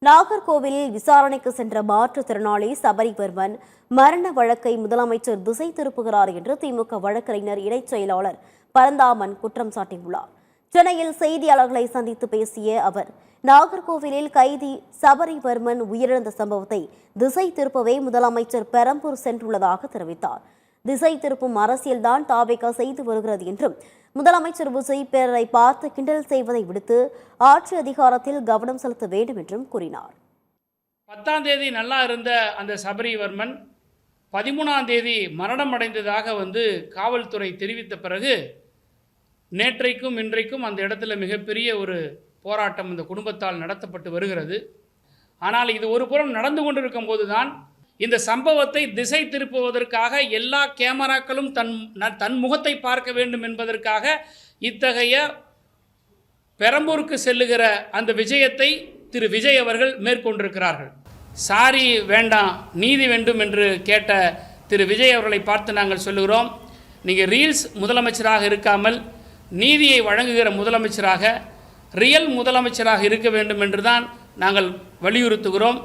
நாகர்கோவிலில் விசாரணைக்கு சென்ற மாற்றுத்திறனாளி சபரிவர்மன் மரண வழக்கை முதலமைச்சர் திசை திருப்புகிறார் என்று திமுக வழக்கறிஞர் இடைச் செயலாளர் பரந்தாமன் குற்றம் சாட்டியுள்ளார். சென்னையில் செய்தியாளர்களை சந்தித்து பேசிய அவர், நாகர்கோவிலில் கைதி சபரிவர்மன் உயிரிழந்த சம்பவத்தை திசை திருப்பவே முதலமைச்சர் பெரம்பூர் சென்றுள்ளதாக தெரிவித்தார். திசை திருப்பும் அரசியல்தான் தாவேகா செய்து வருகிறது என்றும், முதலமைச்சர் விஜய் பிறரை பார்த்து கிண்டல் செய்வதை விடுத்து ஆட்சி அதிகாரத்தில் கவனம் செலுத்த வேண்டும் என்றும் கூறினார். 10ஆம் தேதி நல்லா இருந்த அந்த சபரிவர்மன் 13ஆம் தேதி மரணம் அடைந்ததாக காவல்துறை தெரிவித்த பிறகு நேற்றைக்கும் இன்றைக்கும் அந்த இடத்துல மிகப்பெரிய ஒரு போராட்டம் இந்த குடும்பத்தால் நடத்தப்பட்டு வருகிறது. ஆனால் இது ஒரு புறம் நடந்து கொண்டிருக்கும் போதுதான் இந்த சம்பவத்தை திசை திருப்புவதற்காக எல்லா கேமராக்களும் தன் முகத்தை பார்க்க வேண்டும் என்பதற்காக இத்தகைய பெரம்பூருக்கு செல்லுகிற அந்த விஜயத்தை திரு விஜய் அவர்கள் மேற்கொண்டிருக்கிறார்கள். சாரி வேண்டாம், நீதி வேண்டும் என்று கேட்ட திரு விஜய் அவர்களை பார்த்து நாங்கள் சொல்லுகிறோம், நீங்கள் ரீல்ஸ் முதலமைச்சராக இருக்காமல் நீதியை வழங்குகிற முதலமைச்சராக, ரியல் முதலமைச்சராக இருக்க வேண்டும் என்று தான் நாங்கள் வலியுறுத்துகிறோம்.